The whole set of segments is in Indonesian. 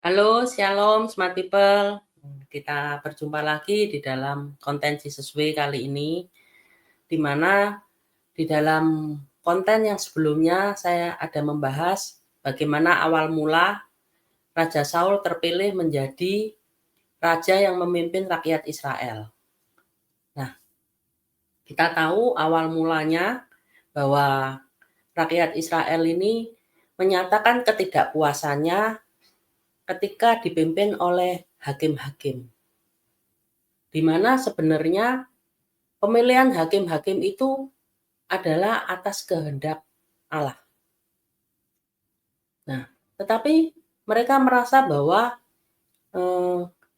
Halo, Shalom Smart People. Kita berjumpa lagi di dalam konten Jesus Way kali ini, di mana di dalam konten yang sebelumnya saya ada membahas bagaimana awal mula Raja Saul terpilih menjadi raja yang memimpin rakyat Israel. Nah, kita tahu awal mulanya bahwa rakyat Israel ini menyatakan ketidakpuasannya ketika dipimpin oleh hakim-hakim. Di mana sebenarnya pemilihan hakim-hakim itu adalah atas kehendak Allah. Nah, tetapi mereka merasa bahwa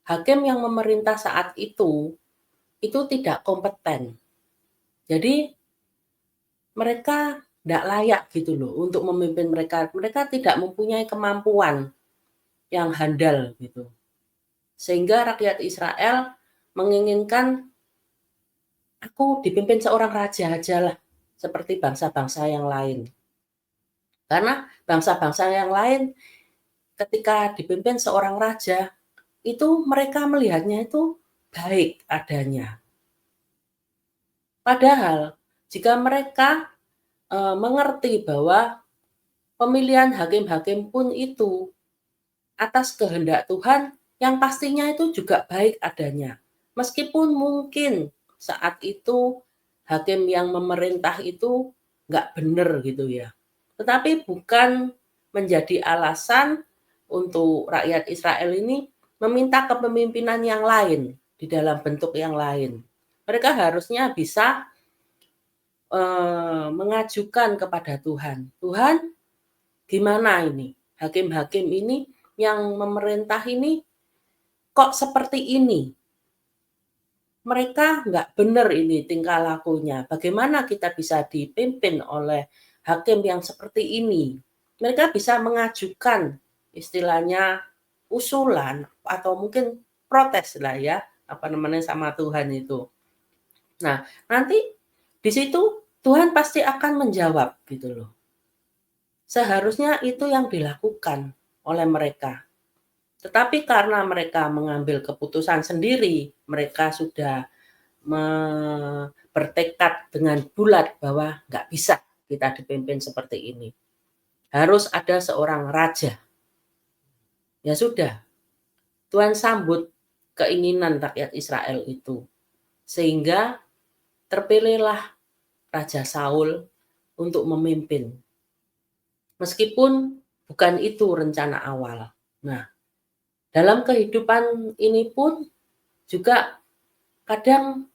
hakim yang memerintah saat itu tidak kompeten. Jadi mereka tidak layak gitu loh untuk memimpin mereka. Mereka tidak mempunyai kemampuan yang handal gitu. Sehingga rakyat Israel menginginkan aku dipimpin seorang raja aja lah, seperti bangsa-bangsa yang lain. Karena bangsa-bangsa yang lain ketika dipimpin seorang raja, itu mereka melihatnya itu baik adanya. Padahal jika mereka mengerti bahwa pemilihan hakim-hakim pun itu atas kehendak Tuhan, yang pastinya itu juga baik adanya. Meskipun mungkin saat itu hakim yang memerintah itu nggak benar gitu ya. Tetapi bukan menjadi alasan untuk rakyat Israel ini meminta kepemimpinan yang lain, di dalam bentuk yang lain. Mereka harusnya bisa mengajukan kepada Tuhan, "Tuhan, gimana ini? Hakim-hakim ini yang memerintah ini kok seperti ini? Mereka nggak benar ini tingkah lakunya. Bagaimana kita bisa dipimpin oleh hakim yang seperti ini?" Mereka bisa mengajukan istilahnya usulan atau mungkin protes lah ya, apa namanya, sama Tuhan itu. Nah, nanti di situ Tuhan pasti akan menjawab gitu loh. Seharusnya itu yang dilakukan oleh mereka. Tetapi karena mereka mengambil keputusan sendiri, mereka sudah bertekad dengan bulat bahwa nggak bisa kita dipimpin seperti ini. Harus ada seorang raja. Ya sudah, Tuhan sambut keinginan rakyat Israel itu. Sehingga terpilihlah Raja Saul untuk memimpin. Meskipun bukan itu rencana awal. Nah, dalam kehidupan ini pun juga kadang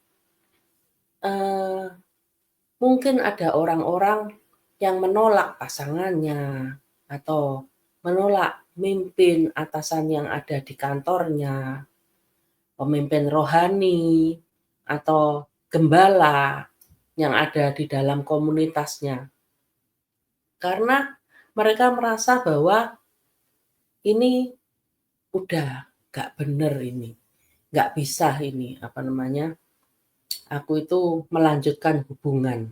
mungkin ada orang-orang yang menolak pasangannya atau menolak mimpin atasan yang ada di kantornya, pemimpin rohani atau gembala yang ada di dalam komunitasnya. Karena mereka merasa bahwa ini udah nggak bener ini, nggak bisa ini, apa namanya, aku itu melanjutkan hubungan.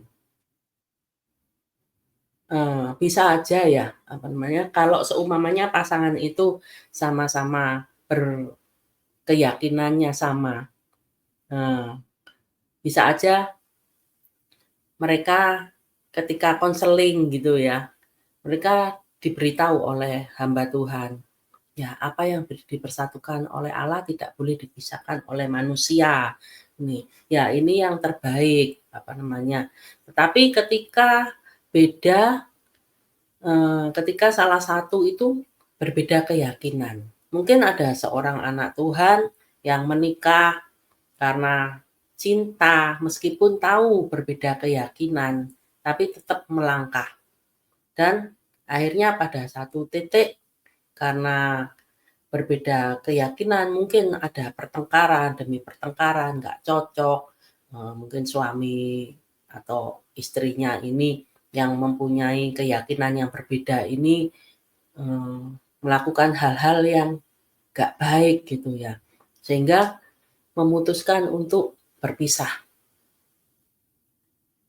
Bisa aja ya, apa namanya, kalau seumpamanya pasangan itu sama-sama keyakinannya sama, bisa aja mereka ketika konseling gitu ya, mereka diberitahu oleh hamba Tuhan, ya apa yang dipersatukan oleh Allah tidak boleh dipisahkan oleh manusia. Ini yang terbaik, apa namanya. Tetapi ketika beda ketika salah satu itu berbeda keyakinan. Mungkin ada seorang anak Tuhan yang menikah karena cinta, meskipun tahu berbeda keyakinan, tapi tetap melangkah. Dan akhirnya pada satu titik karena berbeda keyakinan, mungkin ada pertengkaran demi pertengkaran, nggak cocok, mungkin suami atau istrinya ini yang mempunyai keyakinan yang berbeda ini melakukan hal-hal yang nggak baik gitu ya, sehingga memutuskan untuk berpisah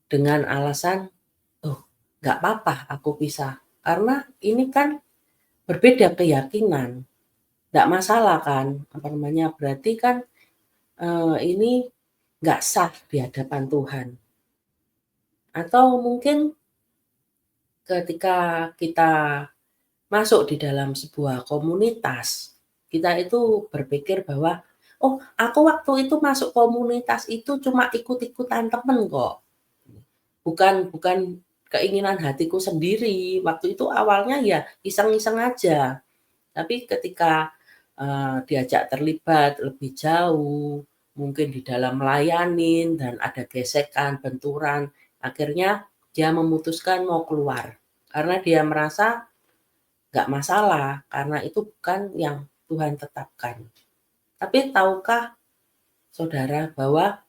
dengan alasan, "Oh, nggak apa-apa aku pisah, karena ini kan berbeda keyakinan." nggak masalah kan, berarti kan, ini nggak sah di hadapan Tuhan. Atau mungkin ketika kita masuk di dalam sebuah komunitas, kita itu berpikir bahwa, "Oh, aku waktu itu masuk komunitas itu cuma ikut-ikutan temen kok." Bukan bukan keinginan hatiku sendiri, waktu itu awalnya ya iseng-iseng aja. Tapi ketika, diajak terlibat lebih jauh, mungkin di dalam melayanin dan ada gesekan, benturan, akhirnya dia memutuskan mau keluar. Karena dia merasa nggak masalah, karena itu bukan yang Tuhan tetapkan. Tapi tahukah saudara bahwa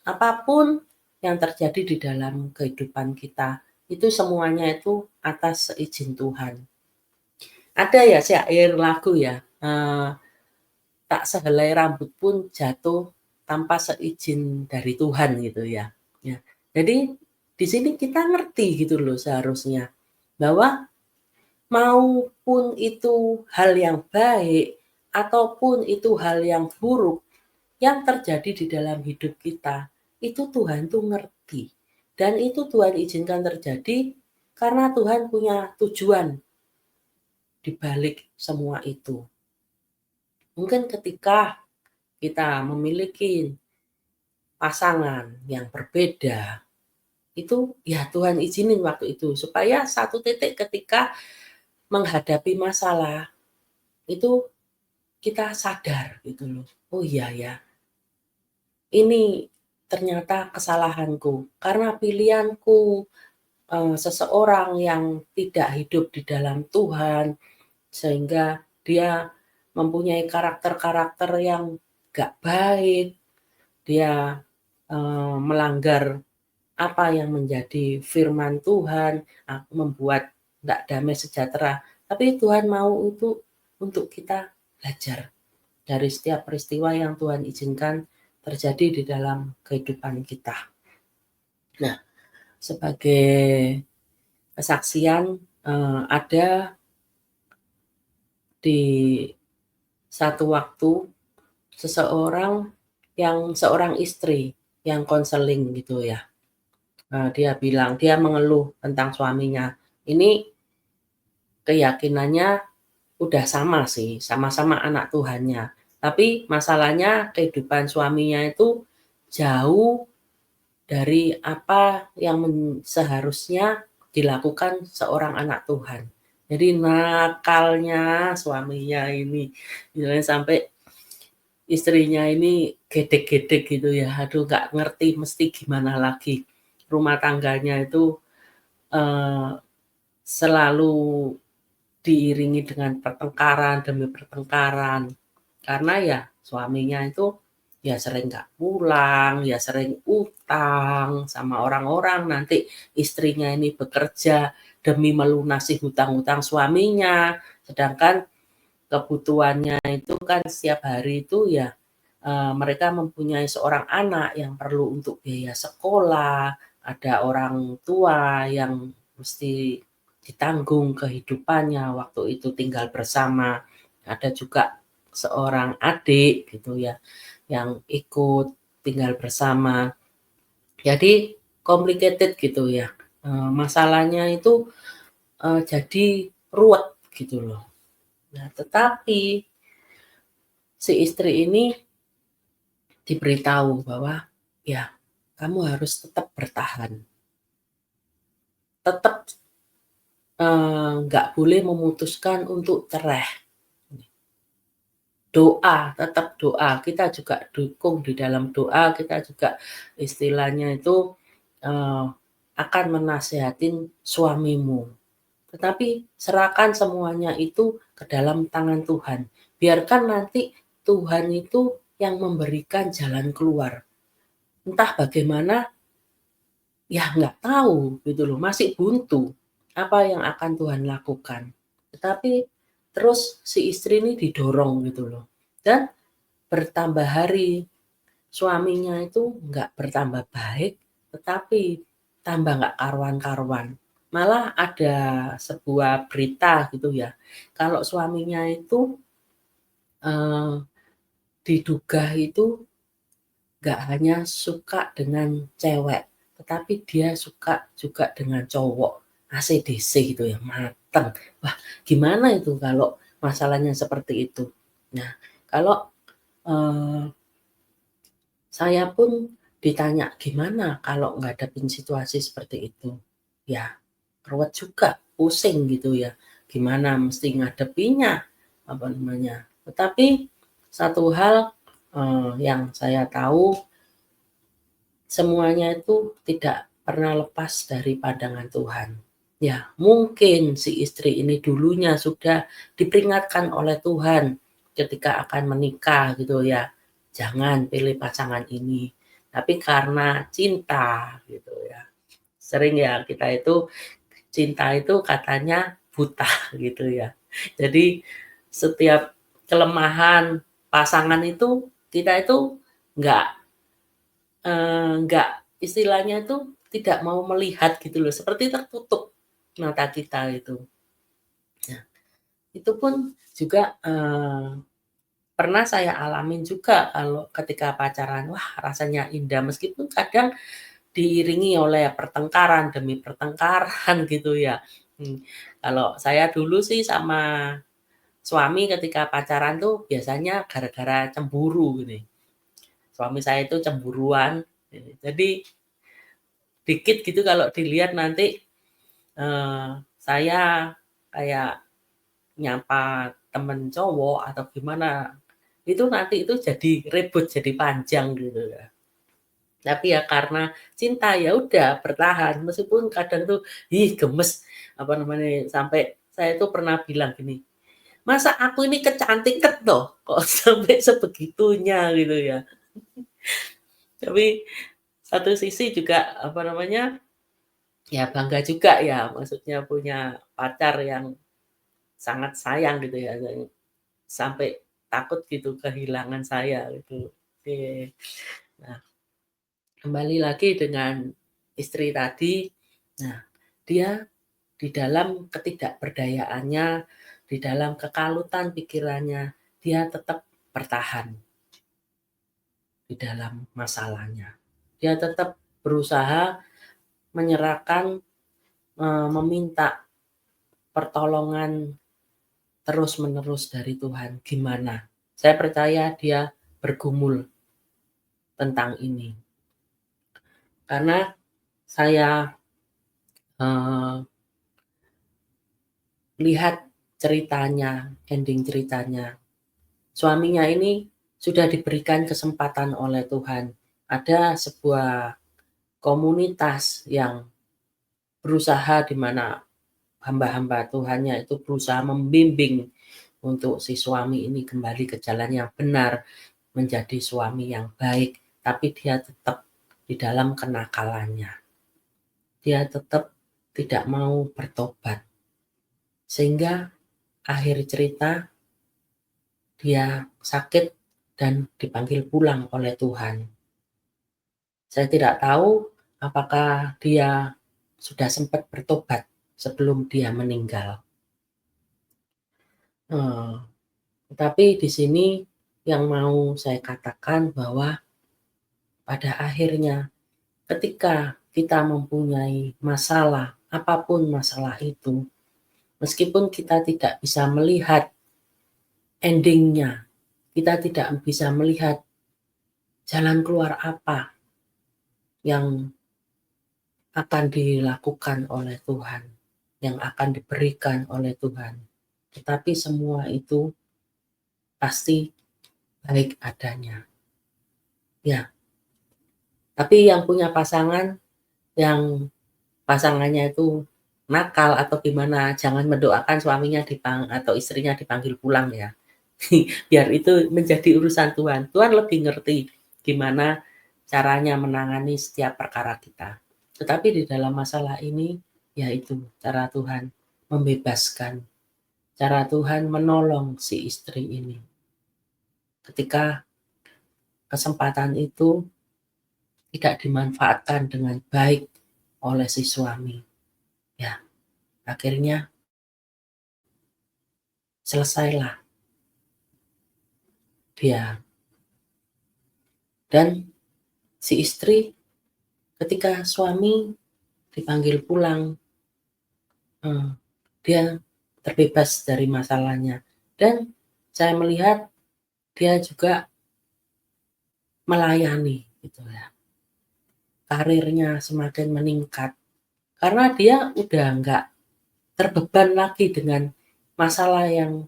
apapun yang terjadi di dalam kehidupan kita, itu semuanya itu atas seizin Tuhan. Ada ya syair lagu ya, tak sehelai rambut pun jatuh tanpa seizin dari Tuhan gitu ya. Ya, jadi di sini kita ngerti gitu loh seharusnya, bahwa maupun itu hal yang baik ataupun itu hal yang buruk yang terjadi di dalam hidup kita, itu Tuhan tuh ngerti. Dan itu Tuhan izinkan terjadi karena Tuhan punya tujuan di balik semua itu. Mungkin ketika kita memiliki pasangan yang berbeda, itu ya Tuhan izinin waktu itu supaya satu titik ketika menghadapi masalah, itu kita sadar gitu loh, "Oh iya ya, ini ternyata kesalahanku karena pilihanku, seseorang yang tidak hidup di dalam Tuhan, sehingga dia mempunyai karakter-karakter yang gak baik, dia, melanggar apa yang menjadi firman Tuhan, membuat nggak damai sejahtera. Tapi Tuhan mau itu untuk kita belajar dari setiap peristiwa yang Tuhan izinkan terjadi di dalam kehidupan kita. Nah, sebagai kesaksian, ada di satu waktu seorang istri yang konseling gitu ya, dia bilang dia mengeluh tentang suaminya. Ini keyakinannya udah sama sih, sama-sama anak Tuhannya. Tapi masalahnya kehidupan suaminya itu jauh dari apa yang seharusnya dilakukan seorang anak Tuhan. Jadi nakalnya suaminya ini, misalnya sampai istrinya ini gedek-gedek gitu ya, aduh nggak ngerti mesti gimana lagi. Rumah tangganya itu, eee, selalu diiringi dengan pertengkaran demi pertengkaran. Karena ya suaminya itu ya sering nggak pulang, ya sering utang sama orang-orang, nanti istrinya ini bekerja demi melunasi hutang-hutang suaminya, sedangkan kebutuhannya itu kan setiap hari itu ya, mereka mempunyai seorang anak yang perlu untuk biaya sekolah, ada orang tua yang mesti ditanggung kehidupannya waktu itu tinggal bersama, ada juga seorang adik gitu ya, yang ikut tinggal bersama. Jadi complicated gitu ya, masalahnya itu, jadi ruwet gitu loh. Nah, tetapi si istri ini diberitahu bahwa, "Ya, kamu harus tetap bertahan, tetap, nggak boleh memutuskan untuk cerai. Doa, tetap doa." Kita juga dukung di dalam doa, kita juga istilahnya itu, eee, akan nasehatin suamimu. Tetapi serahkan semuanya itu ke dalam tangan Tuhan. Biarkan nanti Tuhan itu yang memberikan jalan keluar. Entah bagaimana, ya nggak tahu gitu loh, masih buntu apa yang akan Tuhan lakukan. Tetapi terus si istri ini didorong gitu loh. Dan bertambah hari, suaminya itu nggak bertambah baik, tetapi tambah nggak karuan-karuan. Malah ada sebuah berita gitu ya, kalau suaminya itu diduga itu nggak hanya suka dengan cewek, tetapi dia suka juga dengan cowok, AC/DC gitu ya, mateng. Wah, gimana itu kalau masalahnya seperti itu? Nah, kalau, eee, saya pun ditanya, "Gimana kalau ngadepin situasi seperti itu?" Ya, ruwet juga, pusing gitu ya, gimana mesti ngadepinnya, apa namanya. Tetapi satu hal, yang saya tahu semuanya itu tidak pernah lepas dari pandangan Tuhan. Ya, mungkin si istri ini dulunya sudah diperingatkan oleh Tuhan ketika akan menikah gitu ya, jangan pilih pasangan ini. Tapi karena cinta gitu ya, sering ya kita itu cinta itu katanya buta gitu ya. Jadi setiap kelemahan pasangan itu kita itu nggak nggak istilahnya itu tidak mau melihat gitu loh, seperti tertutup mata kita itu. Nah, itu pun juga, pernah saya alamin juga kalau ketika pacaran, wah rasanya indah meskipun kadang diiringi oleh pertengkaran demi pertengkaran gitu ya. Mmm, Kalau saya dulu sih sama suami ketika pacaran tuh biasanya gara-gara cemburu gini. Suami saya itu cemburuan, jadi dikit gitu kalau dilihat nanti, saya kayak nyapa temen cowok atau gimana, itu nanti itu jadi ribut, jadi panjang gitu ya. Tapi ya karena cinta, ya udah bertahan, meskipun kadang tuh, ih gemes, apa namanya, sampai saya tuh pernah bilang gini, "Masa aku ini kecantikan toh, kok sampai sebegitunya?" Gitu ya. Tapi satu sisi juga, apa namanya, ya bangga juga ya, maksudnya punya pacar yang sangat sayang gitu ya, sampai takut gitu kehilangan saya gitu. Oke. Nah, kembali lagi dengan istri tadi, nah dia di dalam ketidakberdayaannya, di dalam kekalutan pikirannya, dia tetap bertahan di dalam masalahnya. Dia tetap berusaha menyerahkan, meminta pertolongan terus-menerus dari Tuhan. Gimana? Saya percaya dia bergumul tentang ini. Karena saya, eee, lihat ceritanya, ending ceritanya, suaminya ini sudah diberikan kesempatan oleh Tuhan. Ada sebuah komunitas yang berusaha di mana hamba-hamba Tuhannya itu berusaha membimbing untuk si suami ini kembali ke jalan yang benar, menjadi suami yang baik, tapi dia tetap di dalam kenakalannya. Dia tetap tidak mau bertobat. Sehingga akhir cerita dia sakit dan dipanggil pulang oleh Tuhan. Saya tidak tahu apakah dia sudah sempat bertobat sebelum dia meninggal. Eee, tetapi di sini yang mau saya katakan bahwa pada akhirnya ketika kita mempunyai masalah, apapun masalah itu, meskipun kita tidak bisa melihat ending-nya, kita tidak bisa melihat jalan keluar apa yang akan dilakukan oleh Tuhan, yang akan diberikan oleh Tuhan. Tetapi semua itu pasti baik adanya. Ya, tapi yang punya pasangan, yang pasangannya itu nakal atau gimana, jangan mendoakan suaminya atau istrinya dipanggil pulang ya. Biar itu menjadi urusan Tuhan. Tuhan lebih ngerti gimana caranya menangani setiap perkara kita. Tetapi di dalam masalah ini, yaitu cara Tuhan membebaskan, cara Tuhan menolong si istri ini. Ketika kesempatan itu tidak dimanfaatkan dengan baik oleh si suami. Ya, akhirnya selesailah dia. Dan si istri ketika suami dipanggil pulang, dia terbebas dari masalahnya. Dan saya melihat dia juga melayani gitu ya. Karirnya semakin meningkat karena dia udah nggak terbeban lagi dengan masalah yang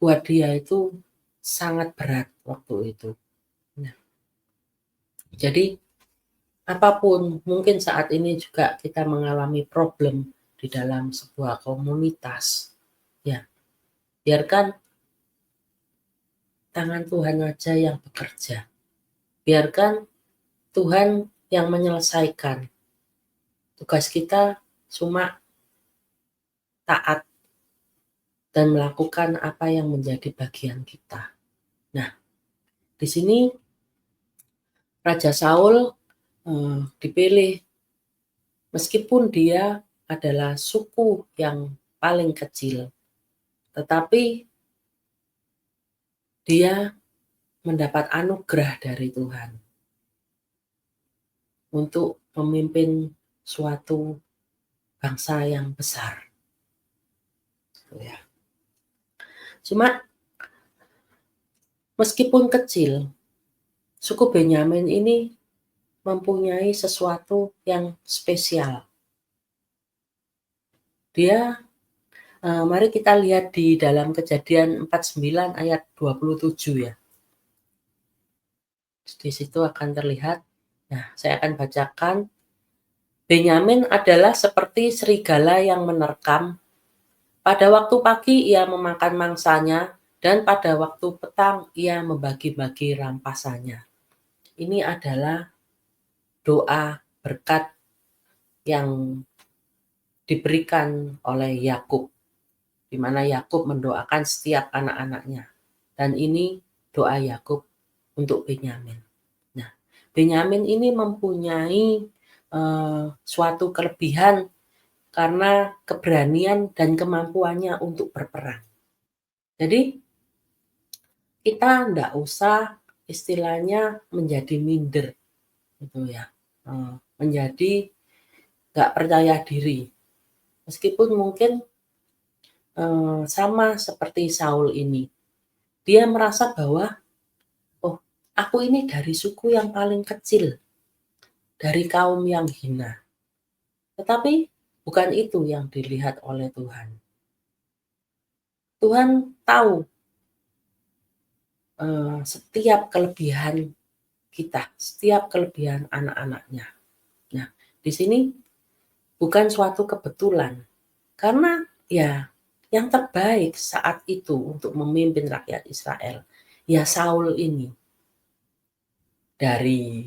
buat dia itu sangat berat waktu itu. Nah, jadi apapun mungkin saat ini juga kita mengalami problem di dalam sebuah komunitas. Ya, biarkan tangan Tuhan aja yang bekerja. Biarkan Tuhan yang menyelesaikan. Tugas kita cuma taat dan melakukan apa yang menjadi bagian kita. Nah, di sini Raja Saul dipilih meskipun dia adalah suku yang paling kecil, tetapi dia mendapat anugerah dari Tuhan untuk memimpin suatu bangsa yang besar. Ya. Cuma meskipun kecil, suku Benyamin ini mempunyai sesuatu yang spesial. Dia, mari kita lihat di dalam Kejadian 49 ayat 27 ya. Di situ akan terlihat. Nah, saya akan bacakan. Benyamin adalah seperti serigala yang menerkam. Pada waktu pagi ia memakan mangsanya, dan pada waktu petang ia membagi-bagi rampasannya. Ini adalah doa berkat yang diberikan oleh Yakub, di mana Yakub mendoakan setiap anak-anaknya. Dan ini doa Yakub untuk Benyamin. Nah, Benyamin ini mempunyai suatu kelebihan karena keberanian dan kemampuannya untuk berperang. Jadi kita enggak usah istilahnya menjadi minder gitu ya, menjadi nggak percaya diri. Meskipun mungkin sama seperti Saul ini, dia merasa bahwa, oh aku ini dari suku yang paling kecil, dari kaum yang hina. Tetapi bukan itu yang dilihat oleh Tuhan. Tuhan tahu setiap kelebihan kita, setiap kelebihan anak-anaknya. Nah, di sini bukan suatu kebetulan, karena ya yang terbaik saat itu untuk memimpin rakyat Israel, ya Saul ini. Dari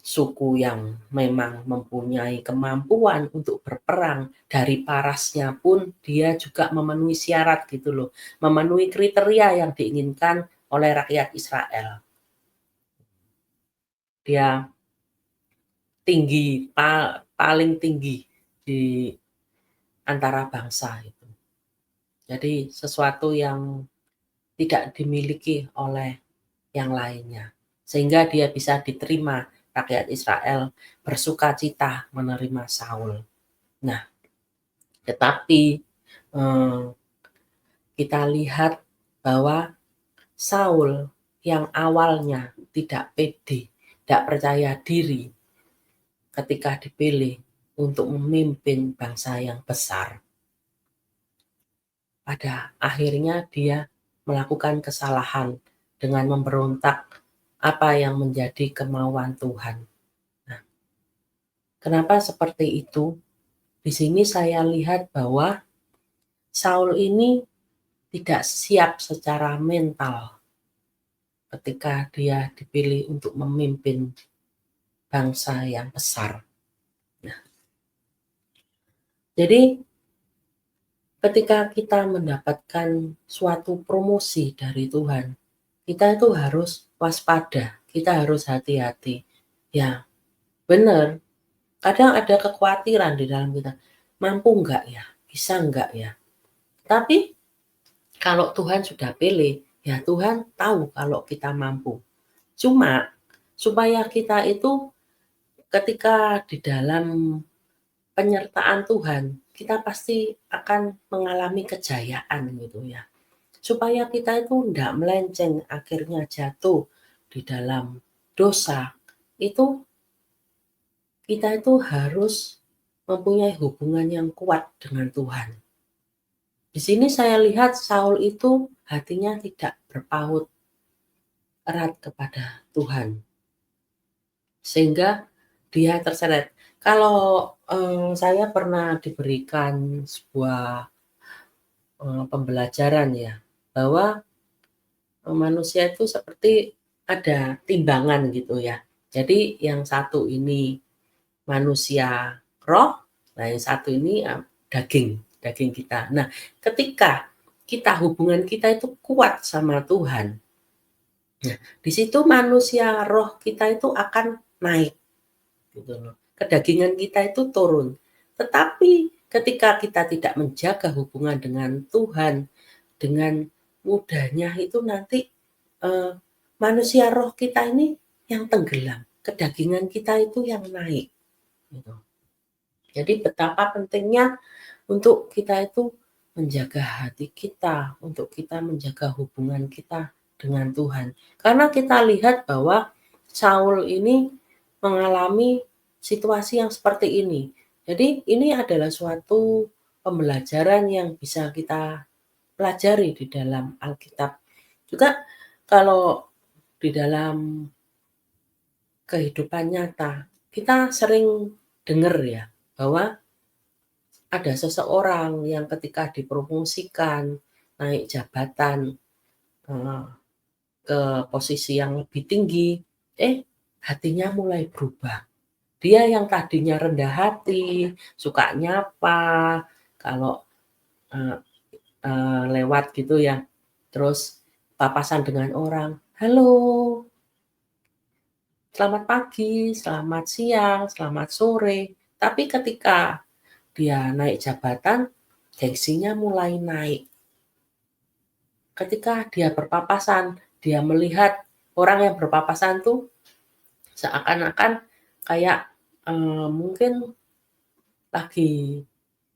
suku yang memang mempunyai kemampuan untuk berperang, dari parasnya pun dia juga memenuhi syarat gitu loh, memenuhi kriteria yang diinginkan oleh rakyat Israel. Dia tinggi, paling tinggi di antara bangsa itu. Jadi sesuatu yang tidak dimiliki oleh yang lainnya. Sehingga dia bisa diterima rakyat Israel bersukacita menerima Saul. Nah, tetapi kita lihat bahwa Saul yang awalnya tidak pede, tidak percaya diri ketika dipilih untuk memimpin bangsa yang besar. Pada akhirnya dia melakukan kesalahan dengan memberontak apa yang menjadi kemauan Tuhan. Nah, kenapa seperti itu? Di sini saya lihat bahwa Saul ini tidak siap secara mental ketika dia dipilih untuk memimpin bangsa yang besar. Nah, jadi ketika kita mendapatkan suatu promosi dari Tuhan, kita itu harus waspada, kita harus hati-hati. Ya, benar. Kadang ada kekhawatiran di dalam kita, mampu enggak ya? Bisa enggak ya? Tapi kalau Tuhan sudah pilih, ya Tuhan tahu kalau kita mampu. Cuma supaya kita itu ketika di dalam penyertaan Tuhan, kita pasti akan mengalami kejayaan gitu ya. Supaya kita itu ndak melenceng akhirnya jatuh di dalam dosa, itu kita itu harus mempunyai hubungan yang kuat dengan Tuhan. Di sini saya lihat Saul itu hatinya tidak berpaut erat kepada Tuhan, sehingga dia terseret. Kalau saya pernah diberikan sebuah pembelajaran ya, bahwa manusia itu seperti ada timbangan gitu ya. Jadi yang satu ini manusia roh, nah yang satu ini daging, daging kita. Nah, ketika kita hubungan kita itu kuat sama Tuhan, nah di situ manusia roh kita itu akan naik gitu loh. Kedagingan kita itu turun. Tetapi ketika kita tidak menjaga hubungan dengan Tuhan, dengan mudahnya itu nanti manusia roh kita ini yang tenggelam, kedagingan kita itu yang naik gitu. Jadi betapa pentingnya untuk kita itu menjaga hati kita, untuk kita menjaga hubungan kita dengan Tuhan. Karena kita lihat bahwa Saul ini mengalami situasi yang seperti ini. Jadi ini adalah suatu pembelajaran yang bisa kita pelajari di dalam Alkitab. Juga kalau di dalam kehidupan nyata, kita sering dengar ya bahwa ada seseorang yang ketika dipromosikan, naik jabatan, eee, ke posisi yang lebih tinggi, hatinya mulai berubah. Dia yang tadinya rendah hati, suka nyapa, kalau, eee lewat gitu ya, terus papasan dengan orang, "Halo, selamat pagi, selamat siang, selamat sore." Tapi ketika dia naik jabatan, gengsinya mulai naik. Ketika dia berpapasan, dia melihat orang yang berpapasan tuh seakan-akan kayak, mungkin lagi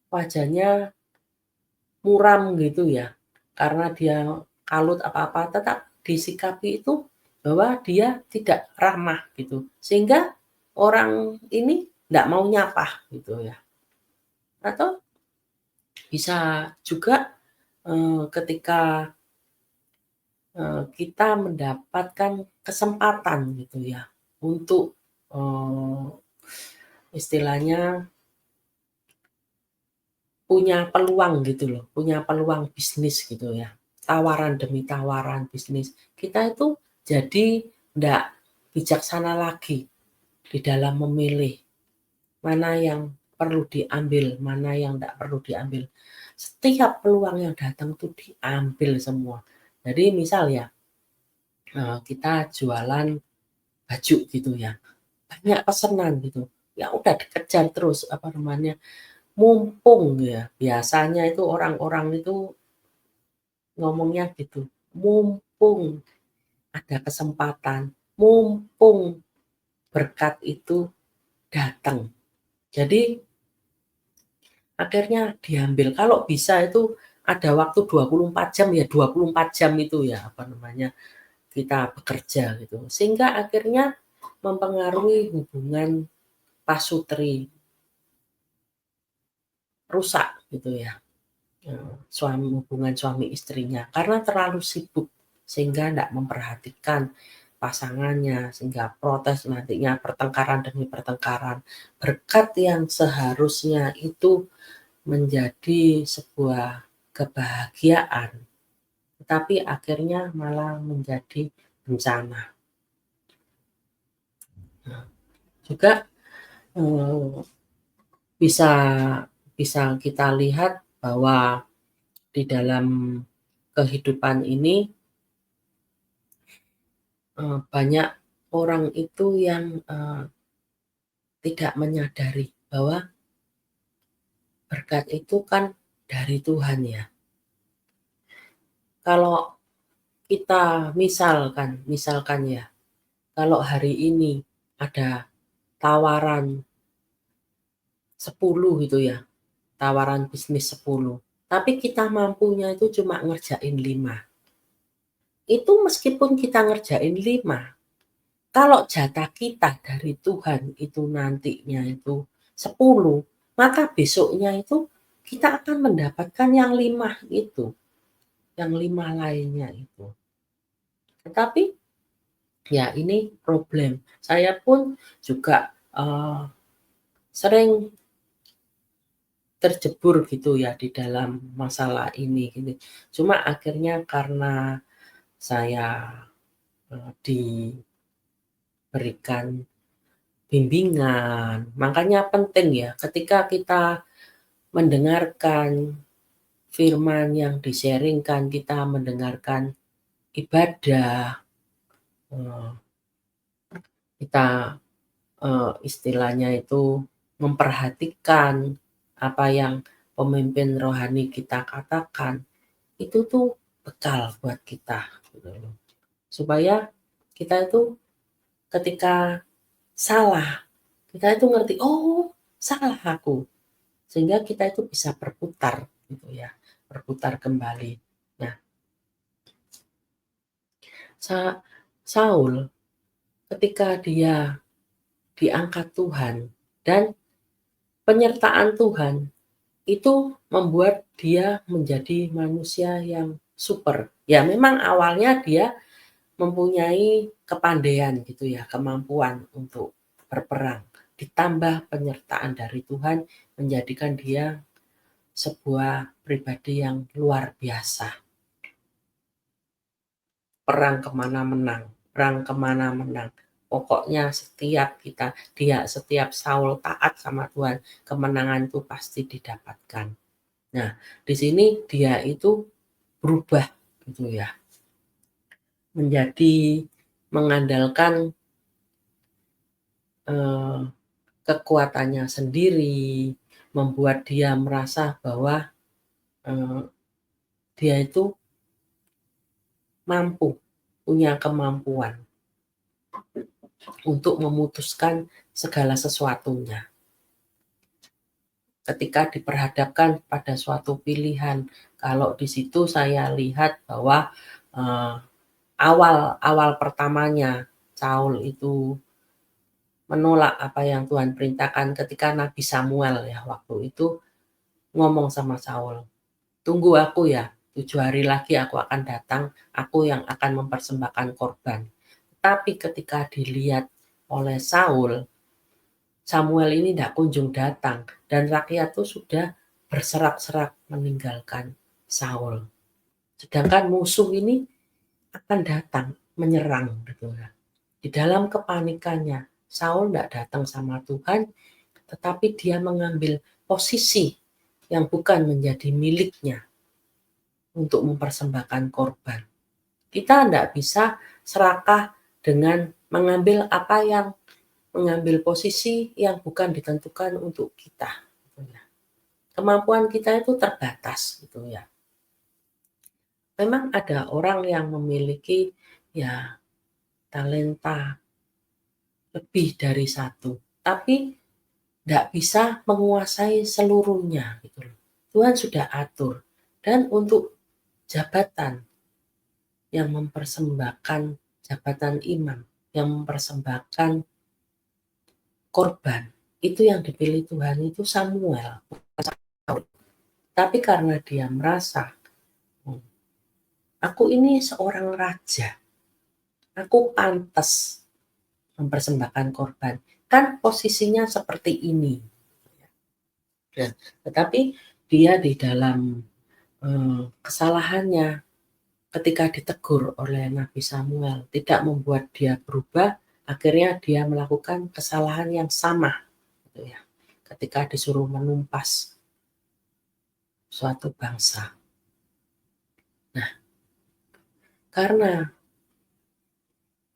wajahnya muram gitu ya, karena dia kalut apa-apa, tetap disikapi itu bahwa dia tidak ramah gitu, sehingga orang ini nggak mau nyapa gitu ya. Atau bisa juga, ketika kita mendapatkan kesempatan gitu ya, untuk, eee, istilahnya punya peluang gitu loh, punya peluang bisnis gitu ya, tawaran demi tawaran bisnis. Kita itu jadi ndak bijaksana lagi di dalam memilih mana yang perlu diambil, mana yang ndak perlu diambil. Setiap peluang yang datang tuh diambil semua. Jadi misal ya, kita jualan baju gitu ya, banyak pesanan gitu, ya udah dikejar terus, apa namanya, mumpung ya, biasanya itu orang-orang itu ngomongnya gitu, mumpung ada kesempatan, mumpung berkat itu datang. Jadi akhirnya diambil, kalau bisa itu ada waktu 24 jam, ya 24 jam itu ya, apa namanya, kita bekerja gitu. Sehingga akhirnya mempengaruhi hubungan pasutri, rusak gitu ya. Hubungan suami istrinya karena terlalu sibuk sehingga tidak memperhatikan pasangannya, sehingga protes nantinya pertengkaran demi pertengkaran. Berkat yang seharusnya itu menjadi sebuah kebahagiaan, tetapi akhirnya malah menjadi bencana. Nah, juga bisa bisa kita lihat bahwa di dalam kehidupan ini banyak orang itu yang, tidak menyadari bahwa berkat itu kan dari Tuhan ya. Kalau kita misalkan misalkan ya, kalau hari ini ada tawaran 10 gitu ya, tawaran bisnis 10, tapi kita mampunya itu cuma ngerjain 5. Itu meskipun kita ngerjain 5, kalau jatah kita dari Tuhan itu nantinya itu 10, maka besoknya itu kita akan mendapatkan yang 5 itu, yang 5 lainnya itu. Tetapi ya ini problem. Saya pun juga sering terjebur gitu ya di dalam masalah ini gitu. Cuma akhirnya karena saya diberikan bimbingan, makanya penting ya ketika kita mendengarkan firman yang di-sharing-kan, kita mendengarkan ibadah, kita istilahnya itu memperhatikan apa yang pemimpin rohani kita katakan, itu tuh bekal buat kita gitu loh. Supaya kita itu ketika salah, kita itu ngerti, "Oh, salah aku." Sehingga kita itu bisa berputar gitu ya, berputar kembali. Nah, Saul ketika dia diangkat Tuhan dan penyertaan Tuhan itu membuat dia menjadi manusia yang super. Ya memang awalnya dia mempunyai kepandaian gitu ya, kemampuan untuk berperang. Ditambah penyertaan dari Tuhan menjadikan dia sebuah pribadi yang luar biasa. Perang kemana menang, perang kemana menang. Pokoknya setiap Saul taat sama Tuhan, kemenangan itu pasti didapatkan. Nah, di sini dia itu berubah gitu ya, menjadi mengandalkan kekuatannya sendiri, membuat dia merasa bahwa dia itu mampu, punya kemampuan untuk memutuskan segala sesuatunya. Ketika diperhadapkan pada suatu pilihan, kalau di situ saya lihat bahwa awal pertamanya Saul itu menolak apa yang Tuhan perintahkan ketika Nabi Samuel ya waktu itu ngomong sama Saul, "Tunggu aku ya, 7 hari lagi aku akan datang, aku yang akan mempersembahkan korban." Tapi ketika dilihat oleh Saul, Samuel ini tidak kunjung datang dan rakyat itu sudah berserak-serak meninggalkan Saul. Sedangkan musuh ini akan datang menyerang gitu ya. Di dalam kepanikannya, Saul tidak datang sama Tuhan, tetapi dia mengambil posisi yang bukan menjadi miliknya untuk mempersembahkan korban. Kita tidak bisa serakah dengan mengambil posisi yang bukan ditentukan untuk kita. Kemampuan kita itu terbatas gitu ya. Memang ada orang yang memiliki ya talenta lebih dari satu, tapi tidak bisa menguasai seluruhnya gitu loh. Tuhan sudah atur. Dan untuk jabatan yang mempersembahkan jabatan imam, yang mempersembahkan korban, itu yang dipilih Tuhan itu Samuel. Tapi karena dia merasa, aku ini seorang raja, aku pantas mempersembahkan korban. Kan posisinya seperti ini. Nah, tetapi dia di dalam kesalahannya ketika ditegur oleh Nabi Samuel tidak membuat dia berubah, akhirnya dia melakukan kesalahan yang sama gitu ya, ketika disuruh menumpas suatu bangsa. Nah, karena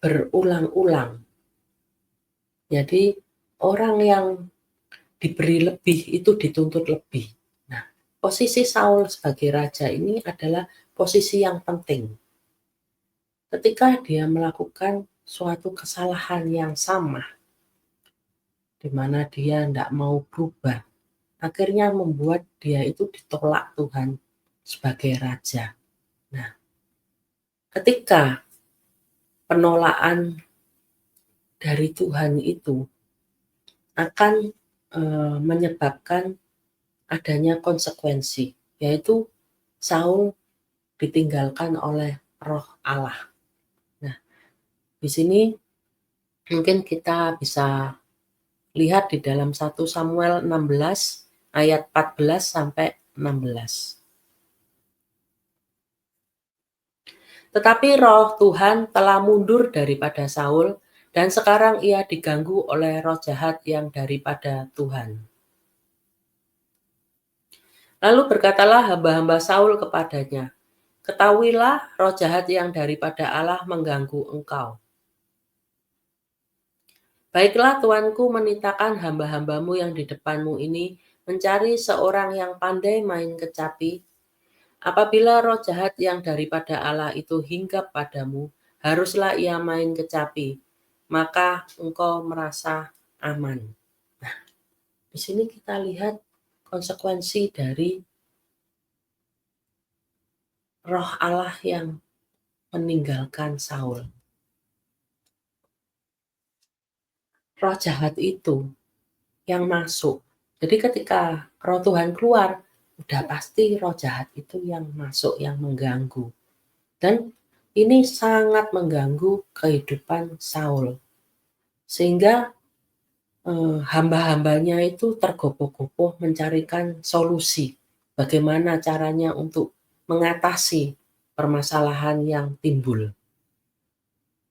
berulang-ulang, jadi orang yang diberi lebih itu dituntut lebih. Nah, posisi Saul sebagai raja ini adalah posisi yang penting. Ketika dia melakukan suatu kesalahan yang sama, di mana dia tidak mau berubah, akhirnya membuat dia itu ditolak Tuhan sebagai raja. Nah, ketika penolakan dari Tuhan itu akan menyebabkan adanya konsekuensi, yaitu Saul ditinggalkan oleh Roh Allah. Nah, di sini mungkin kita bisa lihat di dalam 1 Samuel 16 ayat 14 sampai 16. Tetapi roh Tuhan telah mundur daripada Saul, dan sekarang ia diganggu oleh roh jahat yang daripada Tuhan. Lalu berkatalah hamba-hamba Saul kepadanya, ketahuilah roh jahat yang daripada Allah mengganggu engkau. Baiklah tuanku menitahkan hamba-hambamu yang di depanmu ini mencari seorang yang pandai main kecapi. Apabila roh jahat yang daripada Allah itu hinggap padamu, haruslah ia main kecapi, maka engkau merasa aman. Nah, di sini kita lihat konsekuensi dari roh Allah yang meninggalkan Saul. Roh jahat itu yang masuk. Jadi ketika roh Tuhan keluar, udah pasti roh jahat itu yang masuk, yang mengganggu. Dan ini sangat mengganggu kehidupan Saul. Sehingga hamba-hambanya itu tergopoh-gopoh mencarikan solusi. Bagaimana caranya untuk mengatasi permasalahan yang timbul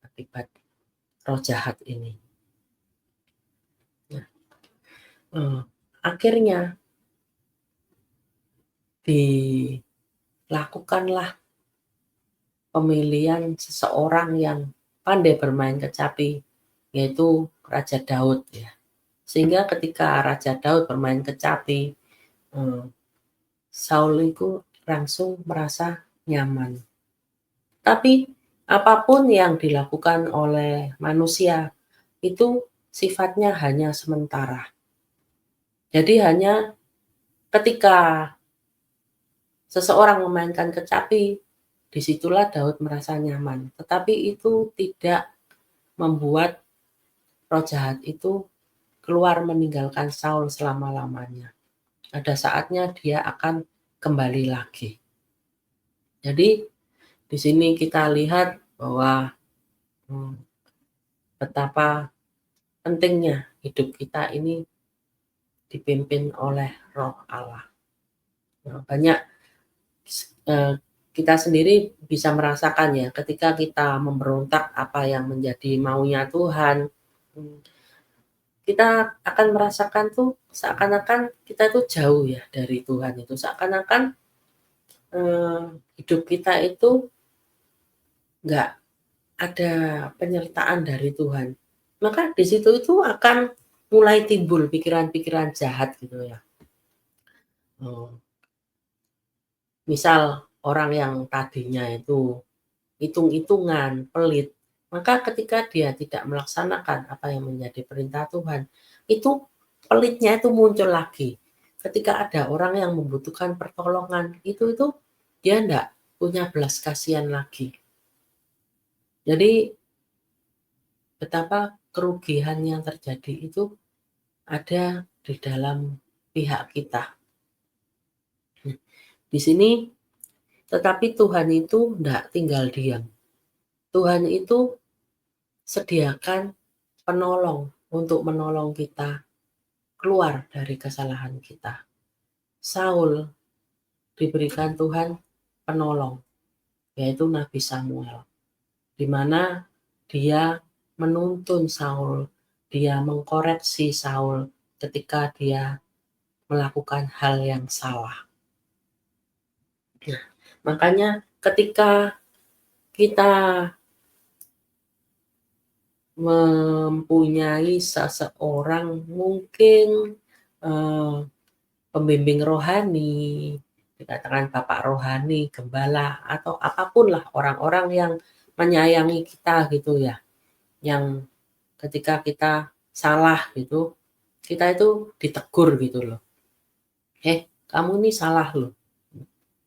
akibat roh jahat ini. Nah, akhirnya dilakukanlah pemilihan seseorang yang pandai bermain kecapi, yaitu Raja Daud ya. Sehingga ketika Raja Daud bermain kecapi, Saul itu langsung merasa nyaman. Tapi apapun yang dilakukan oleh manusia itu sifatnya hanya sementara. Jadi hanya ketika seseorang memainkan kecapi, disitulah Daud merasa nyaman. Tetapi itu tidak membuat roh jahat itu keluar meninggalkan Saul selama-lamanya. Ada saatnya dia akan kembali lagi. Jadi di sini kita lihat bahwa betapa pentingnya hidup kita ini dipimpin oleh roh Allah. Nah, banyak kita sendiri bisa merasakan ya, ketika kita memberontak apa yang menjadi maunya Tuhan, kita akan merasakan tuh seakan-akan kita tuh jauh ya dari Tuhan itu. Seakan-akan hidup kita itu nggak ada penyertaan dari Tuhan. Maka di situ itu akan mulai timbul pikiran-pikiran jahat gitu ya. Misal orang yang tadinya itu hitung-hitungan, pelit, maka ketika dia tidak melaksanakan apa yang menjadi perintah Tuhan, itu pelitnya itu muncul lagi. Ketika ada orang yang membutuhkan pertolongan, itu dia enggak punya belas kasihan lagi. Jadi betapa kerugian yang terjadi itu ada di dalam pihak kita. Di sini tetapi Tuhan itu enggak tinggal diam. Tuhan itu sediakan penolong untuk menolong kita keluar dari kesalahan kita. Saul diberikan Tuhan penolong, yaitu Nabi Samuel, di mana dia menuntun Saul, dia mengkoreksi Saul ketika dia melakukan hal yang salah. Nah, makanya ketika kita mempunyai seseorang mungkin pembimbing rohani, dikatakan bapak rohani, gembala, atau apapun lah orang-orang yang menyayangi kita gitu ya. yang ketika kita salah gitu, kita itu ditegur gitu loh, "Eh, kamu ini salah loh."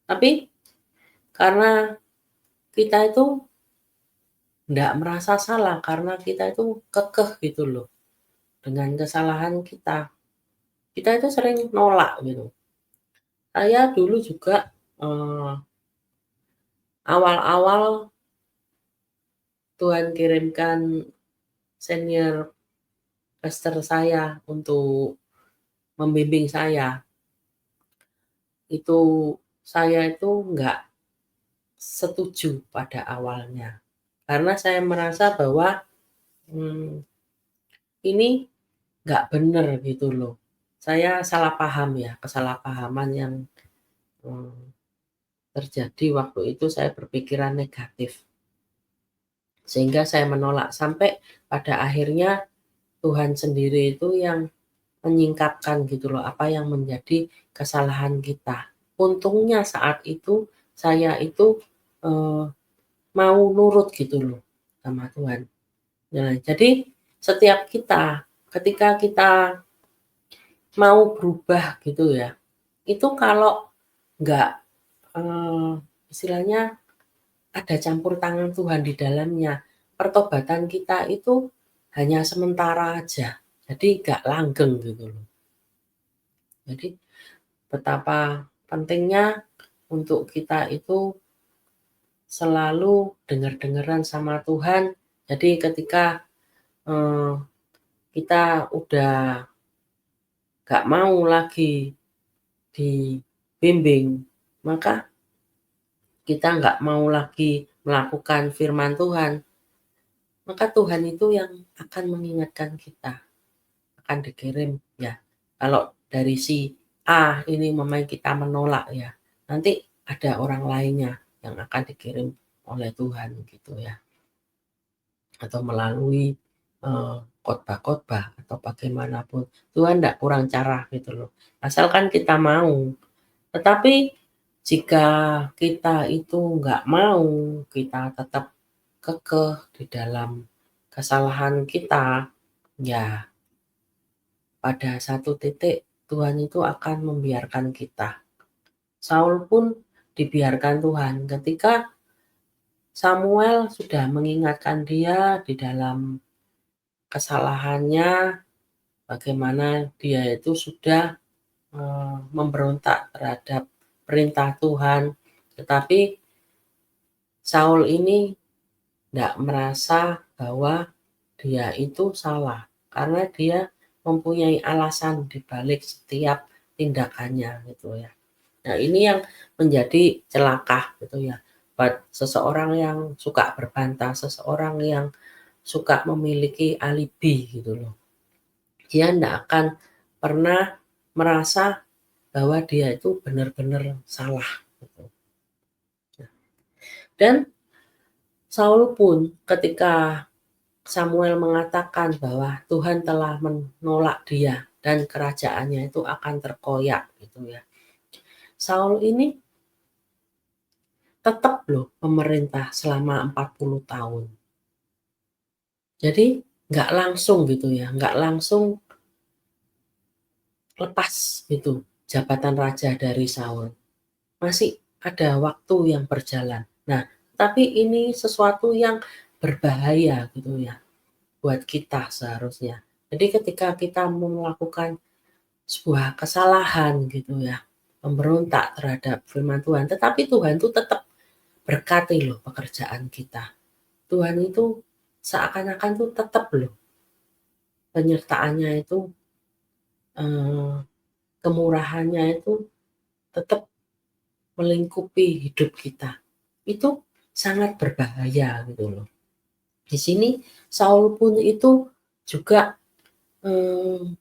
Tapi karena kita itu nggak merasa salah, karena kita itu kekeh gitu loh dengan kesalahan kita. Kita itu sering nolak gitu. Saya dulu juga, awal-awal Tuhan kirimkan senior pastor saya untuk membimbing saya, itu saya itu nggak setuju pada awalnya. Karena saya merasa bahwa, mmm, ini nggak bener gitu loh. Saya salah paham ya, kesalahpahaman yang, eee, terjadi waktu itu saya berpikiran negatif. Sehingga saya menolak, sampai pada akhirnya Tuhan sendiri itu yang menyingkapkan gitu loh, apa yang menjadi kesalahan kita. Untungnya saat itu, saya itu, eee, mau nurut gitu loh sama Tuhan. Nah, jadi setiap kita, ketika kita mau berubah gitu ya, itu kalau nggak, eee, istilahnya ada campur tangan Tuhan di dalamnya, pertobatan kita itu hanya sementara aja, jadi nggak langgeng gitu loh. Jadi betapa pentingnya untuk kita itu selalu dengar-dengaran sama Tuhan. Jadi ketika, eee, kita udah nggak mau lagi dibimbing, maka kita nggak mau lagi melakukan firman Tuhan, maka Tuhan itu yang akan mengingatkan kita, akan dikirim ya. Kalau dari si A ini memang kita menolak ya, nanti ada orang lainnya yang akan dikirim oleh Tuhan gitu ya. Atau melalui, khotbah-khotbah atau bagaimanapun. Tuhan ndak kurang cara gitu loh, asalkan kita mau. Tetapi jika kita itu nggak mau, kita tetap kekeh di dalam kesalahan kita, ya pada satu titik Tuhan itu akan membiarkan kita. Saul pun dibiarkan Tuhan ketika Samuel sudah mengingatkan dia di dalam kesalahannya, bagaimana dia itu sudah, memberontak terhadap perintah Tuhan. Tetapi Saul ini tidak merasa bahwa dia itu salah, karena dia mempunyai alasan di balik setiap tindakannya gitu ya. Nah, ini yang menjadi celaka gitu ya, buat seseorang yang suka berbantah, seseorang yang suka memiliki alibi gitu loh. Dia ndak akan pernah merasa bahwa dia itu benar-benar salah gitu. Dan Saul pun ketika Samuel mengatakan bahwa Tuhan telah menolak dia dan kerajaannya itu akan terkoyak gitu ya. Saul ini tetap loh memerintah selama 40 tahun. Jadi nggak langsung gitu ya, nggak langsung lepas gitu jabatan raja dari Saul. Masih ada waktu yang berjalan. Nah, tapi ini sesuatu yang berbahaya gitu ya buat kita seharusnya. Jadi ketika kita mau melakukan sebuah kesalahan gitu ya, memberontak terhadap firman Tuhan, tetapi Tuhan itu tetap berkati loh pekerjaan kita. Tuhan itu seakan-akan tuh tetap loh penyertaannya itu, eee, kemurahannya itu tetap melingkupi hidup kita. Itu sangat berbahaya gitu loh. Di sini Saul pun itu juga,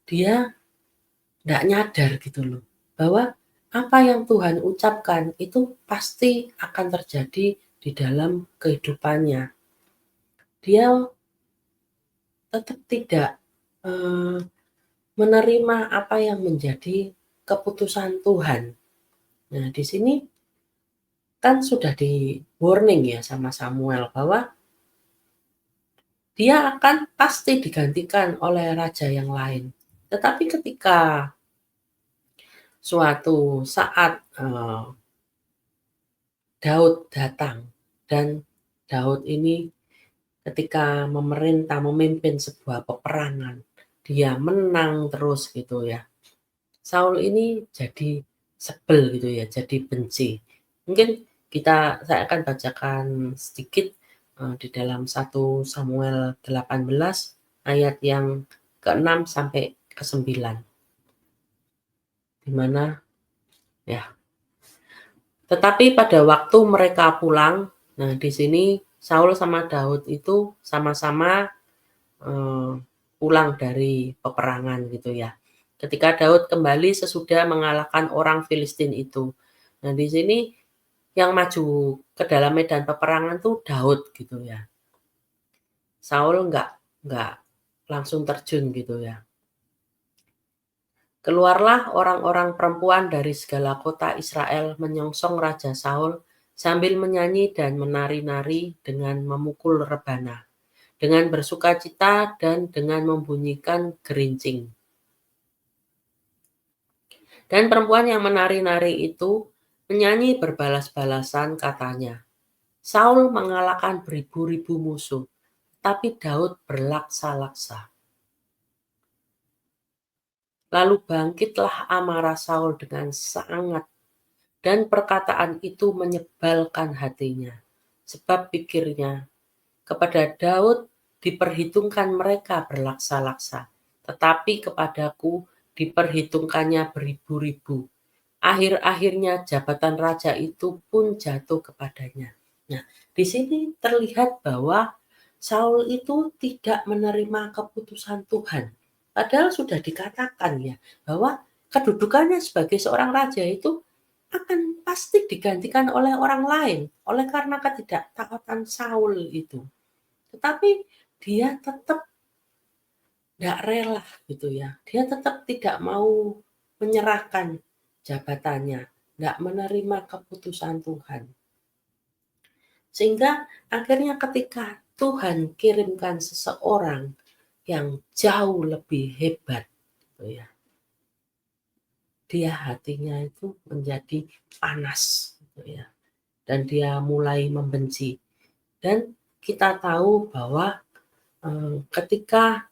dia nggak nyadar gitu loh, bahwa apa yang Tuhan ucapkan itu pasti akan terjadi di dalam kehidupannya. Dia tetap tidak, eee, menerima apa yang menjadi keputusan Tuhan. Nah, di sini kan sudah di-warning ya sama Samuel bahwa dia akan pasti digantikan oleh raja yang lain. Tetapi ketika suatu saat, Daud datang dan Daud ini ketika memimpin sebuah peperangan, dia menang terus gitu ya. Saul ini jadi sebel gitu ya, jadi benci. Mungkin saya akan bacakan sedikit, di dalam 1 Samuel 18 ayat yang ke-6 sampai ke-9. Di mana ya, tetapi pada waktu mereka pulang, nah di sini Saul sama Daud itu sama-sama, pulang dari peperangan gitu ya. Ketika Daud kembali sesudah mengalahkan orang Filistin itu. Nah di sini yang maju ke dalam medan peperangan tuh Daud gitu ya. Saul nggak langsung terjun gitu ya. Keluarlah orang-orang perempuan dari segala kota Israel menyongsong Raja Saul sambil menyanyi dan menari-nari dengan memukul rebana, dengan bersukacita dan dengan membunyikan gerincing. Dan perempuan yang menari-nari itu menyanyi berbalas-balasan katanya, Saul mengalahkan beribu-ribu musuh, tapi Daud berlaksa-laksa. Lalu bangkitlah amarah Saul dengan sangat, dan perkataan itu menyebalkan hatinya. Sebab pikirnya, kepada Daud diperhitungkan mereka berlaksa-laksa, tetapi kepadaku diperhitungkannya beribu-ribu. Akhir-akhirnya jabatan raja itu pun jatuh kepadanya. Nah, di sini terlihat bahwa Saul itu tidak menerima keputusan Tuhan. Padahal sudah dikatakan ya, bahwa kedudukannya sebagai seorang raja itu akan pasti digantikan oleh orang lain, oleh karena ketidaktaatan Saul itu. Tetapi dia tetap tidak rela gitu ya. Dia tetap tidak mau menyerahkan jabatannya, tidak menerima keputusan Tuhan. Sehingga akhirnya ketika Tuhan kirimkan seseorang yang jauh lebih hebat, gitu ya, dia hatinya itu menjadi panas, gitu ya, dan dia mulai membenci. Dan kita tahu bahwa ketika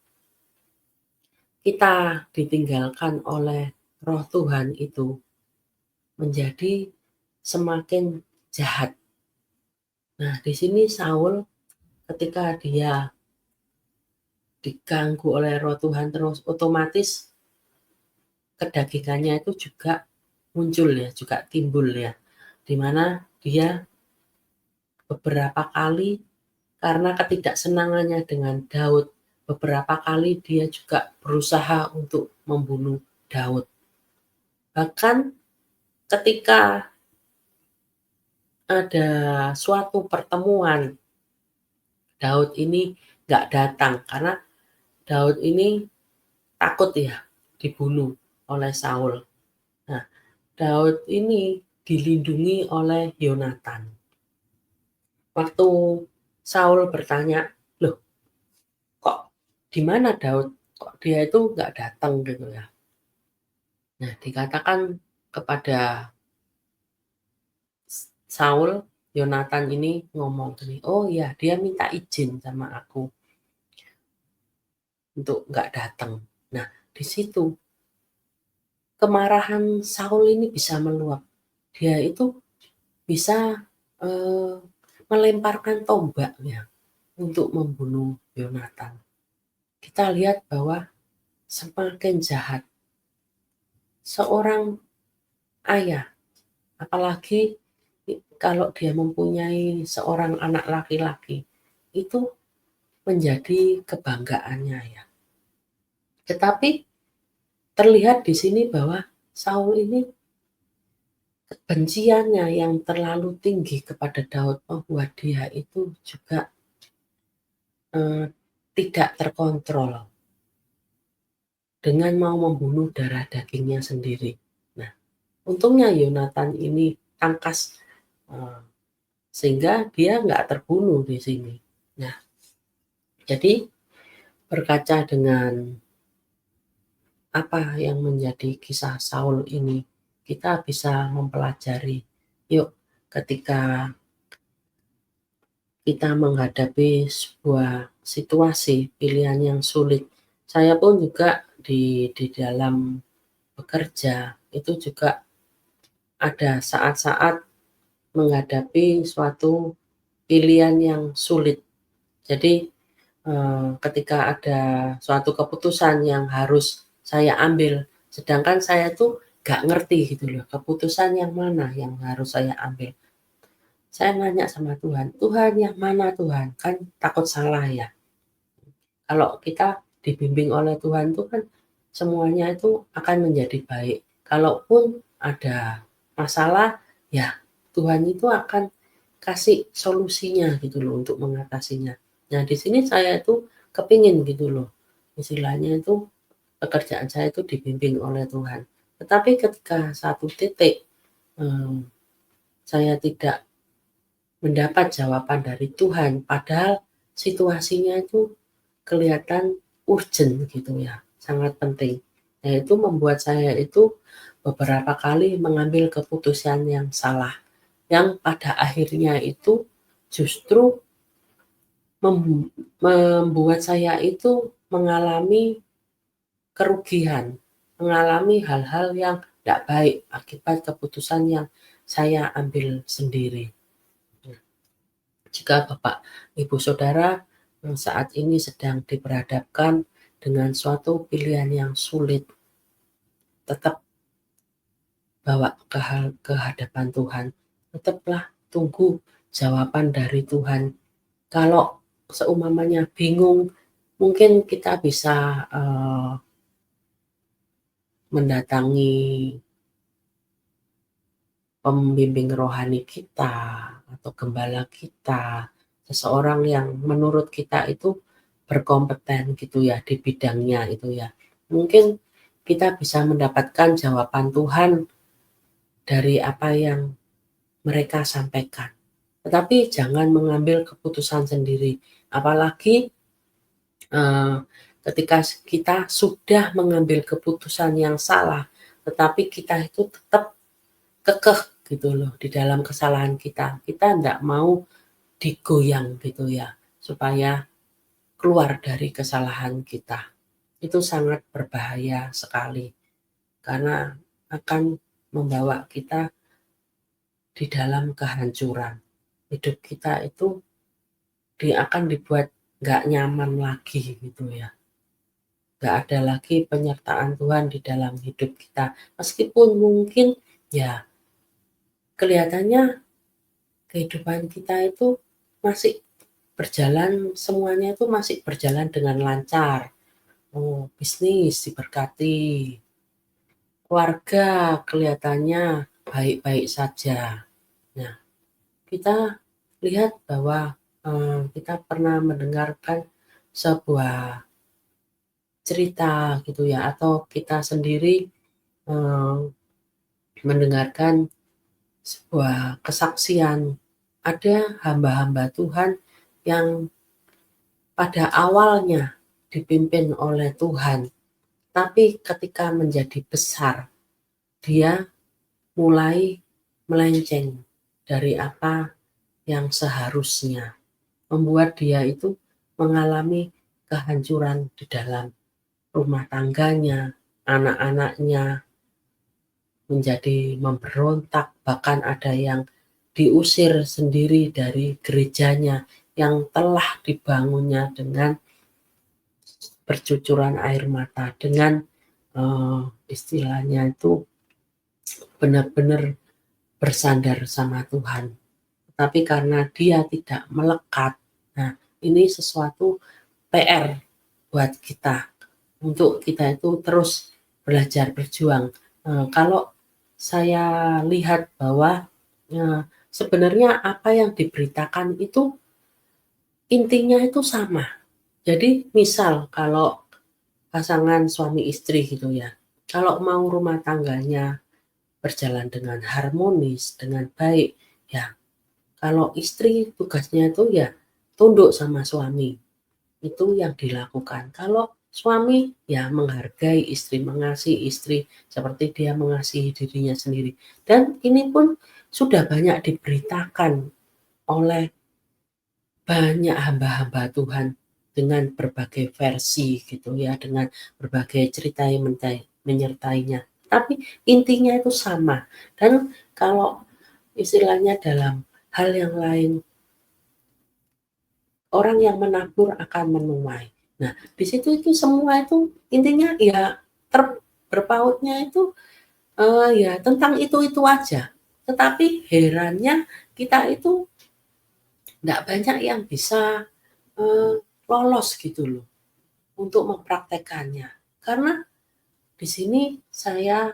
kita ditinggalkan oleh Roh Tuhan itu menjadi semakin jahat. Nah, di sini Saul ketika dia diganggu oleh Roh Tuhan terus otomatis kedagingannya itu juga muncul ya, juga timbul ya. Di mana dia beberapa kali karena ketidaksenangannya dengan Daud, beberapa kali dia juga berusaha untuk membunuh Daud. Bahkan ketika ada suatu pertemuan, Daud ini nggak datang karena Daud ini takut ya dibunuh oleh Saul. Nah, Daud ini dilindungi oleh Yonatan. Waktu Saul bertanya, loh kok di mana Daud? Kok dia itu nggak datang gitu ya. Nah, dikatakan kepada Saul, Yonatan ini ngomong gini, oh ya dia minta izin sama aku untuk nggak datang. Nah, di situ kemarahan Saul ini bisa meluap. Dia itu bisa melemparkan tombaknya untuk membunuh Yonatan. Kita lihat bahwa semakin jahat seorang ayah, apalagi kalau dia mempunyai seorang anak laki-laki, itu menjadi kebanggaannya ya. Tetapi terlihat di sini bahwa Saul ini kebenciannya yang terlalu tinggi kepada Daud membuat dia itu juga tidak terkontrol dengan mau membunuh darah dagingnya sendiri. Nah, untungnya Yonatan ini tangkas sehingga dia nggak terbunuh di sini. Nah, Jadi berkaca dengan apa yang menjadi kisah Saul ini, kita bisa mempelajari, yuk ketika kita menghadapi sebuah situasi pilihan yang sulit. Saya pun juga di dalam bekerja itu juga ada saat-saat menghadapi suatu pilihan yang sulit. Jadi ketika ada suatu keputusan yang harus saya ambil, sedangkan saya tuh gak ngerti gitu loh, keputusan yang mana yang harus saya ambil. Saya nanya sama Tuhan, Tuhan yang mana Tuhan? Kan takut salah ya. Kalau kita dibimbing oleh Tuhan tuh kan semuanya itu akan menjadi baik. Kalaupun ada masalah, ya Tuhan itu akan kasih solusinya gitu loh untuk mengatasinya. Nah di sini saya itu kepingin gitu loh, istilahnya itu pekerjaan saya itu dibimbing oleh Tuhan. Tetapi ketika satu titik saya tidak mendapat jawaban dari Tuhan, padahal situasinya itu kelihatan urgent gitu ya, sangat penting. Nah itu membuat saya itu beberapa kali mengambil keputusan yang salah, yang pada akhirnya itu justru membuat saya itu mengalami kerugian, mengalami hal-hal yang tidak baik akibat keputusan yang saya ambil sendiri. Jika Bapak, Ibu, Saudara saat ini sedang diperhadapkan dengan suatu pilihan yang sulit, tetap bawa ke hadapan Tuhan. Tetaplah tunggu jawaban dari Tuhan. Kalau seumpamanya bingung, mungkin kita bisa mendatangi pembimbing rohani kita atau gembala kita, seseorang yang menurut kita itu berkompeten gitu ya di bidangnya itu ya. Mungkin kita bisa mendapatkan jawaban Tuhan dari apa yang mereka sampaikan. Tetapi jangan mengambil keputusan sendiri. Apalagi ketika kita sudah mengambil keputusan yang salah, tetapi kita itu tetap kekeh gitu loh di dalam kesalahan kita. Kita enggak mau digoyang gitu ya, supaya keluar dari kesalahan kita. Itu sangat berbahaya sekali, karena akan membawa kita di dalam kehancuran. Hidup kita itu akan dibuat nggak nyaman lagi gitu ya. Nggak ada lagi penyertaan Tuhan di dalam hidup kita. Meskipun mungkin ya kelihatannya kehidupan kita itu masih berjalan, semuanya itu masih berjalan dengan lancar. Oh, bisnis diberkati, keluarga kelihatannya baik-baik saja. Nah, kita lihat bahwa kita pernah mendengarkan sebuah cerita gitu ya, atau kita sendiri mendengarkan sebuah kesaksian. Ada hamba-hamba Tuhan yang pada awalnya dipimpin oleh Tuhan, tapi ketika menjadi besar, dia mulai melenceng dari apa yang seharusnya, membuat dia itu mengalami kehancuran di dalam rumah tangganya, anak-anaknya menjadi memberontak, bahkan ada yang diusir sendiri dari gerejanya yang telah dibangunnya dengan bercucuran air mata, dengan istilahnya itu benar-benar bersandar sama Tuhan. Tapi karena dia tidak melekat, nah ini sesuatu PR buat kita, untuk kita itu terus belajar berjuang. Kalau saya lihat bahwa sebenarnya apa yang diberitakan itu intinya itu sama. Jadi misal kalau pasangan suami istri gitu ya, kalau mau rumah tangganya berjalan dengan harmonis, dengan baik, ya kalau istri tugasnya itu ya tunduk sama suami. itu yang dilakukan. Kalau suami ya menghargai istri, mengasihi istri seperti dia mengasihi dirinya sendiri. Dan ini pun sudah banyak diberitakan oleh banyak hamba-hamba Tuhan dengan berbagai versi gitu ya, dengan berbagai cerita yang menyertainya. Tapi intinya itu sama. Dan kalau istilahnya dalam hal yang lain, orang yang menabur akan menuai. Nah, di situ itu semua itu intinya ya berpautnya itu ya tentang itu aja. Tetapi herannya kita itu nggak banyak yang bisa lolos gitu loh untuk mempraktekannya. Karena di sini saya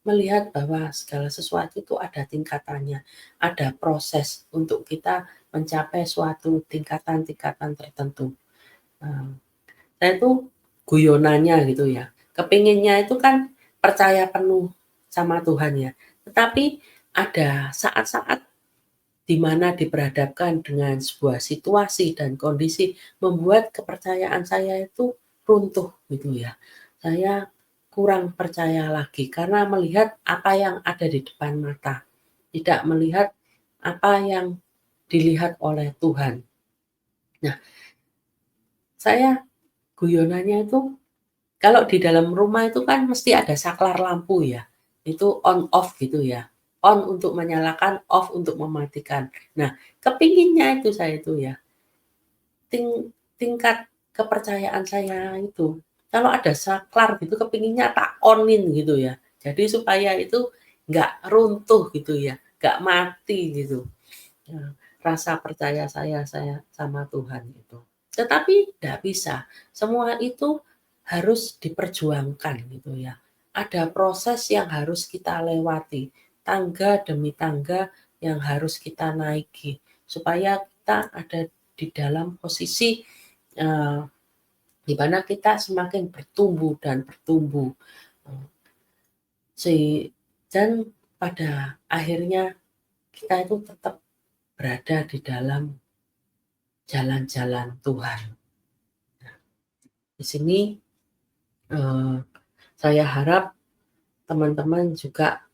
melihat bahwa segala sesuatu itu ada tingkatannya, ada proses untuk kita mencapai suatu tingkatan-tingkatan tertentu. Saya itu guyonannya gitu ya, kepinginnya itu kan percaya penuh sama Tuhan ya, tetapi ada saat-saat di mana diperhadapkan dengan sebuah situasi dan kondisi membuat kepercayaan saya itu runtuh gitu ya. Saya kurang percaya lagi karena melihat apa yang ada di depan mata, tidak melihat apa yang dilihat oleh Tuhan. Nah, saya guyonannya itu kalau di dalam rumah itu kan mesti ada saklar lampu ya, itu on off gitu ya, on untuk menyalakan, off untuk mematikan. Nah, kepinginnya itu saya itu ya, tingkat kepercayaan saya itu, kalau ada saklar gitu kepinginnya tak on-in gitu ya. Jadi supaya itu nggak runtuh gitu ya, nggak mati gitu. Rasa percaya saya sama Tuhan itu. Tetapi nggak bisa, semua itu harus diperjuangkan gitu ya. Ada proses yang harus kita lewati, tangga demi tangga yang harus kita naiki, supaya kita ada di dalam posisi di mana kita semakin bertumbuh dan bertumbuh. Dan pada akhirnya kita itu tetap berada di dalam jalan-jalan Tuhan. Di sini saya harap teman-teman juga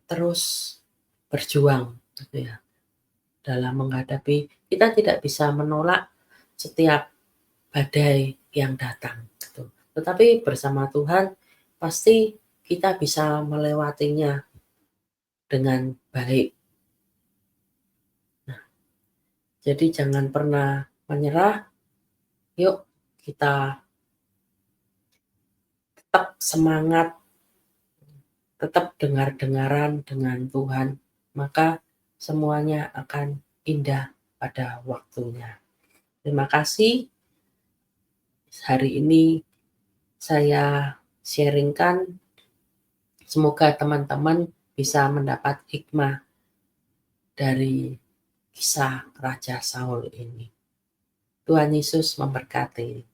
terus berjuang gitu ya dalam menghadapi, kita tidak bisa menolak setiap badai yang datang gitu. Tetapi bersama Tuhan pasti kita bisa melewatinya dengan baik. Nah, jadi jangan pernah menyerah. Yuk kita tetap semangat, tetap dengar-dengaran dengan Tuhan, maka semuanya akan indah pada waktunya. Terima kasih. Hari ini saya sharingkan, semoga teman-teman bisa mendapat hikmah dari kisah Raja Saul ini. Tuhan Yesus memberkati.